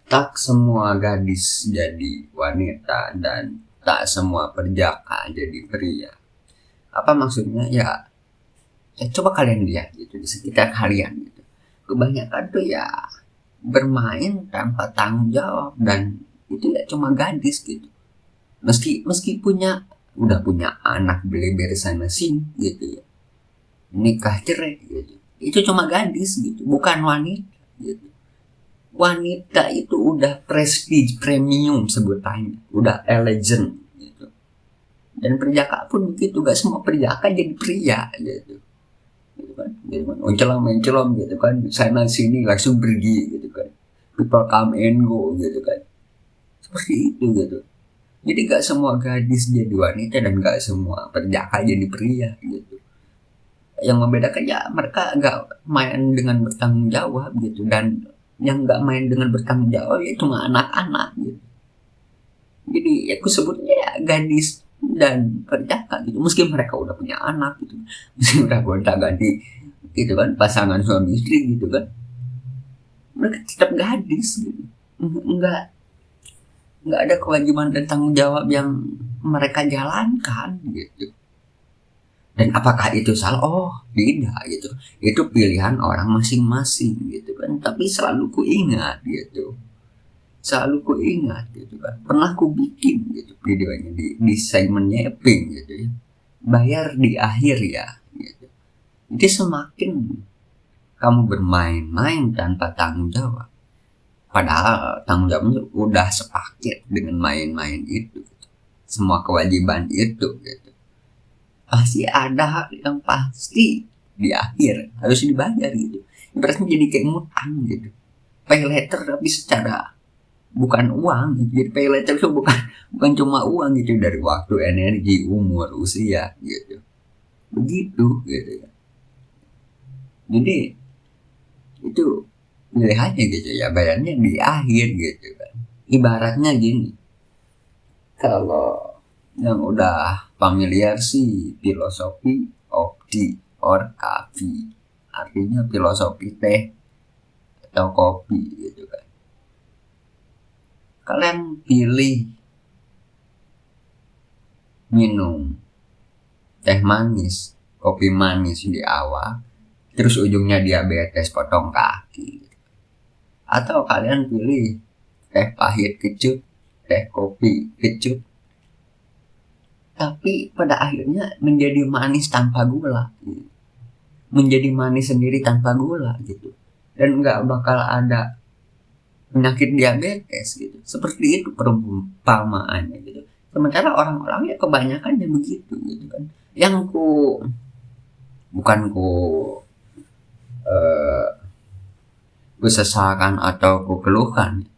Tak semua gadis jadi wanita dan tak semua perjaka jadi pria. Apa maksudnya? Ya coba kalian lihat gitu di sekitar kalian gitu. Kebanyakan tuh ya bermain tanpa tanggung jawab, dan itu ya cuma gadis gitu. Meski udah punya anak beleber sana sini gitu ya. Nikah cerai gitu. Itu cuma gadis gitu, bukan wanita gitu. Wanita itu udah prestige premium sebutannya, udah legend gitu. Dan perjaka pun begitu, gak semua perjaka jadi pria gitu. Gitu kan, mencelam gitu kan, sana sini langsung pergi gitu kan, people come and go gitu kan, seperti itu gitu. Jadi gak semua gadis jadi wanita dan gak semua perjaka jadi pria gitu. Yang membedakan ya mereka gak main dengan bertanggung jawab gitu, dan yang gak main dengan bertanggung jawab ya cuma anak-anak gitu. Jadi aku sebutnya ya gadis dan perjaka gitu, meski mereka udah punya anak gitu, meski udah gonta-ganti gitu kan, pasangan suami istri gitu kan, mereka tetap gadis gitu. Enggak enggak ada kewajiban dan tanggung jawab yang mereka jalankan gitu. Dan apakah itu salah? Oh, tidak gitu. Itu pilihan orang masing-masing gitu kan. Tapi selalu ku ingat gitu. Selalu ku ingat gitu kan. Pernah ku bikin gitu videonya di segmen nyeping gitu ya. Bayar di akhir ya gitu. Jadi semakin kamu bermain-main tanpa tanggung jawab, padahal tanggung jawabnya udah sepaket dengan main-main itu gitu. Semua kewajiban itu gitu, pasti ada hal yang pasti di akhir harus dibayar gitu. Ibaratnya jadi kayak ngutang gitu, pay later tapi secara bukan uang gitu. Jadi pay later itu bukan cuma uang gitu, dari waktu, energi, umur, usia gitu, begitu gitu ya. Jadi itu pilihannya gitu ya, bayarnya di akhir gitu kan. Ibaratnya gini, kalau yang udah familiar sih filosofi of tea or coffee, artinya filosofi teh atau kopi gitu kan. Kalian pilih minum teh manis, kopi manis di awal, terus ujungnya diabetes potong kaki, atau kalian pilih teh pahit kecut, teh kopi kecut, tapi pada akhirnya menjadi manis tanpa gula, menjadi manis sendiri tanpa gula gitu, dan nggak bakal ada penyakit diabetes gitu. Seperti itu perumpamaannya gitu. Sementara orang-orang ya kebanyakan ya begitu gitu kan. Yang bukan sesalkan atau ku keluhkan,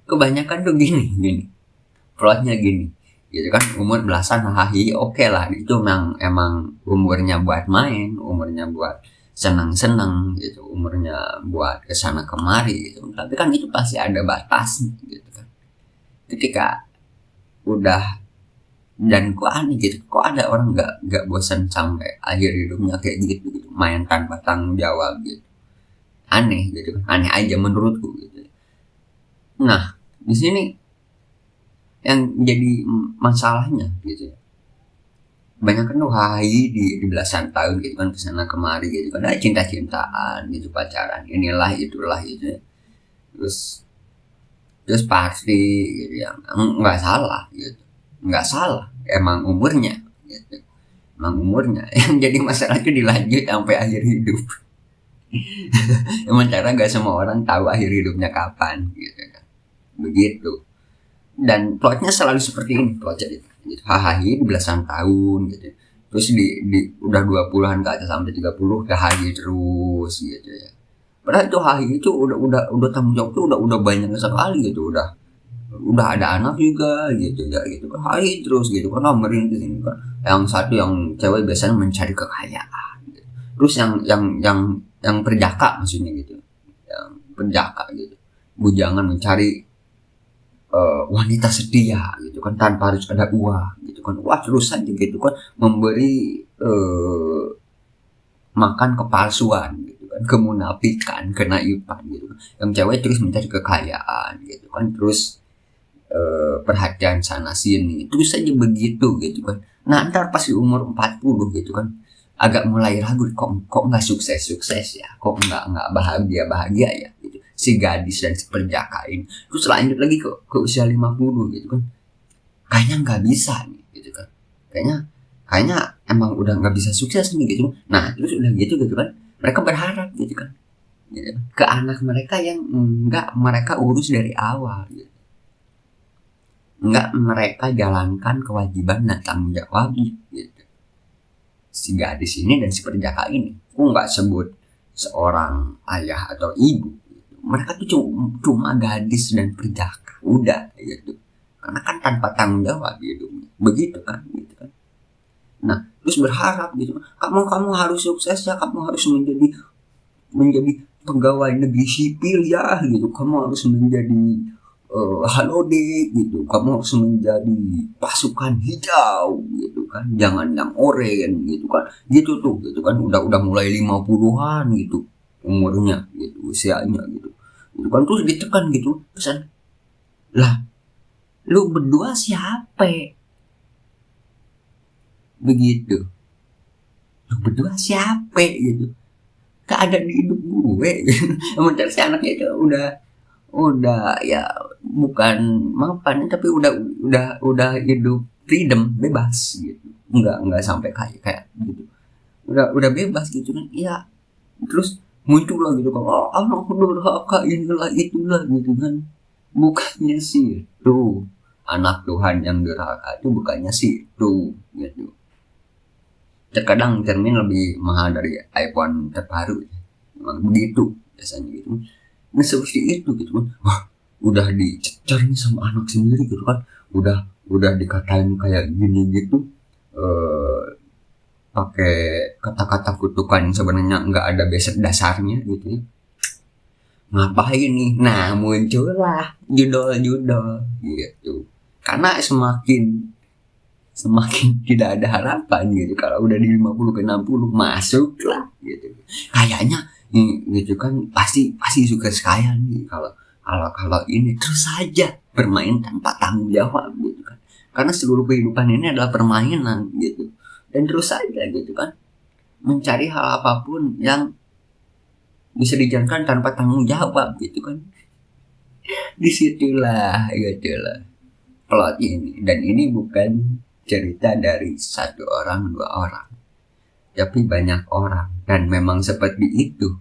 kebanyakan tuh gini plotnya gini gitu kan. Umur belasan hahi oke lah, itu emang umurnya buat main, umurnya buat senang-senang gitu, umurnya buat kesana kemari gitu. Tapi kan itu pasti ada batas gitu kan. Ketika udah, dan kok aneh gitu, kok ada orang nggak bosan sampai akhir hidupnya kayak gitu, main tanpa tanggung jawab gitu. Aneh gitu kan, aneh aja menurutku gitu. Nah di sini yang jadi masalahnya gitu ya, banyak kan tuh hai di belasan tahun gitu kan, kesana kemari gitu kan, ada cinta-cintaan gitu, pacaran inilah itulah gitu ya. Terus pasti gitu ya, nggak salah gitu, nggak salah, emang umurnya gitu, emang umurnya yang jadi masalah itu dilanjut sampai akhir hidup. Sementara nggak semua orang tahu akhir hidupnya kapan gitu kan, begitu. Dan plotnya selalu seperti ini, plot cerita gitu. Hahaha belasan tahun gitu, terus di udah 20-an ke atas sampai 30 hahaha terus gitu ya. Padahal itu hahaha itu udah tanggung jawab tuh udah banyak sekali gitu, udah ada anak juga gitu ya gitu kan, hahaha terus gitu kan, nomornya di sini kan. Yang satu yang cewek biasanya mencari kekayaan gitu. Terus yang perjaka maksudnya gitu, yang perjaka gitu, bujangan mencari wanita setia gitu kan, tanpa harus ada uang gitu kan. Wah terus aja gitu kan, memberi makan kepalsuan gitu kan, kemunafikan, kenaifan gitu. Yang cewek terus mencari kekayaan gitu kan, terus perhatian sana sini, terus aja begitu gitu kan. Nah ntar pas di umur 40 gitu kan, agak mulai ragu, kok nggak sukses ya, kok nggak bahagia ya gitu, si gadis dan si perjaka ini. Terus lanjut lagi ke usia 50 gitu kan, kayaknya nggak bisa nih gitu kan, kayaknya emang udah nggak bisa sukses nih gitu. Nah terus udah gitu kan, mereka berharap gitu kan, ke anak mereka yang nggak mereka urus dari awal gitu. Nggak mereka jalankan kewajiban dan tanggung jawab gitu. Si gadis ini dan si perjaka ini, aku nggak sebut seorang ayah atau ibu gitu. Mereka tuh cuma gadis dan perjaka, udah gitu. Karena kan tanpa tanggung jawab hidupnya, begitu kan gitu kan. Nah terus berharap gitu, kamu harus sukses ya, kamu harus menjadi pegawai negeri sipil ya gitu, kamu harus menjadi halodik gitu, kamu harus menjadi pasukan hijau gitu kan, jangan yang oranye gitu kan, gitu kan, udah mulai 50-an gitu umurnya gitu, usianya gitu kan. Terus ditekan gitu, pesan lah, lu berdua siapa begitu, lu berdua siapa gitu, gak ada di hidup gue gitu. Sementara si anaknya itu udah ya bukan mapan tapi udah hidup freedom, bebas gitu, nggak sampai kayak gitu, udah bebas gitu kan. Iya terus muncul lah gitu kan, oh anak durhaka inilah itulah gitu kan. Bukannya sih itu anak Tuhan yang durhaka, itu bukannya sih itu gitu. Terkadang cermin lebih mahal dari iPhone terbaru, memang begitu biasanya gitu. Nah seperti itu gitu kan, wah udah dicecer nih sama anak sendiri gitu kan, udah dikatain kayak gini gitu, pakai kata-kata kutukan yang sebenarnya nggak ada basic dasarnya gitu ya. Ngapain nih? Nah muncullah judol-judol gitu, karena semakin tidak ada harapan gitu. Kalau udah di 50 ke 60 masuk lah gitu, kayaknya gitu kan, pasti suka sekali nih kalau ini terus saja bermain tanpa tanggung jawab gitu kan, karena seluruh kehidupan ini adalah permainan gitu. Dan terus saja gitu kan, mencari hal apapun yang bisa dijalankan tanpa tanggung jawab gitu kan. Disitulah gitu lah plot ini. Dan ini bukan cerita dari satu orang dua orang, tapi banyak orang, dan memang seperti itu,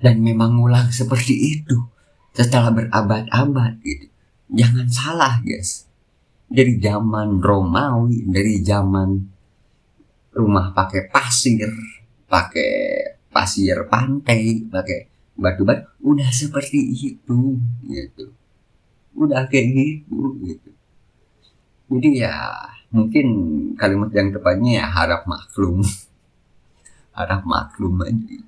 dan memang ngulang seperti itu setelah berabad-abad gitu. Jangan salah guys, dari zaman Romawi, dari zaman rumah pakai pasir pantai, pakai batu-batu, udah seperti itu gitu, udah kayak gitu. Jadi ya mungkin kalimat yang tepatnya ya harap maklum harap maklum aja.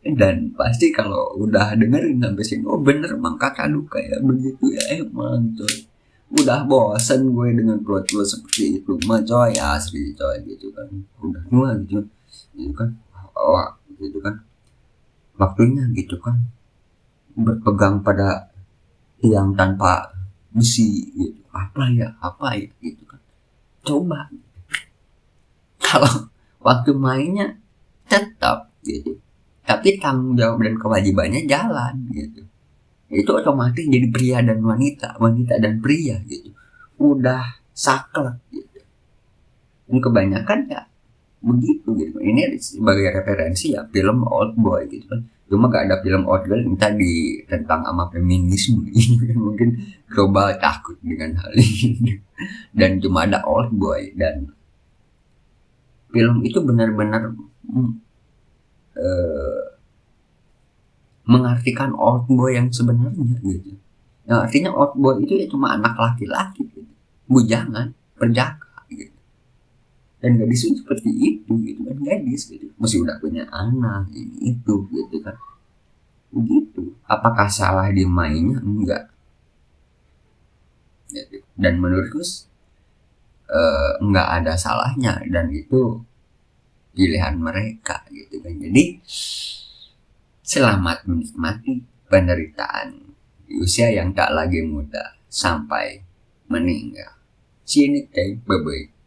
Dan pasti kalau udah dengerin sampai sini, oh bener emang kakak lu kayak begitu ya, emang coy, udah bosan gue dengan plot seperti itu mah coy, asli coy gitu kan, udah tua gitu kan, oh gitu kan, waktunya gitu kan berpegang pada tiang tanpa besi gitu, apa ya gitu kan. Coba kalau waktu mainnya tetap gitu, tapi tanggung jawab dan kewajibannya jalan gitu, itu otomatis jadi pria dan wanita dan pria gitu, udah saklek gitu. Dan kebanyakan ya begitu gitu. Ini sebagai referensi ya film Old Boy gitu kan, cuma gak ada film Old Girl yang tadi tentang sama feminisme gitu. Mungkin global takut dengan hal ini, dan cuma ada Old Boy, dan film itu benar-benar mengartikan old boy yang sebenarnya gitu. Yang artinya old boy itu ya cuma anak laki-laki gitu, bujangan, perjaka gitu. Dan gadis itu seperti itu gitu kan, gadis gitu masih udah punya anak ini itu gitu kan, begitu. Apakah salah di mainnya? Enggak gitu. Dan menurutku enggak ada salahnya, dan itu pilihan mereka gitu kan. Jadi selamat menikmati penderitaan di usia yang tak lagi muda sampai meninggal. See you next time. Bye bye.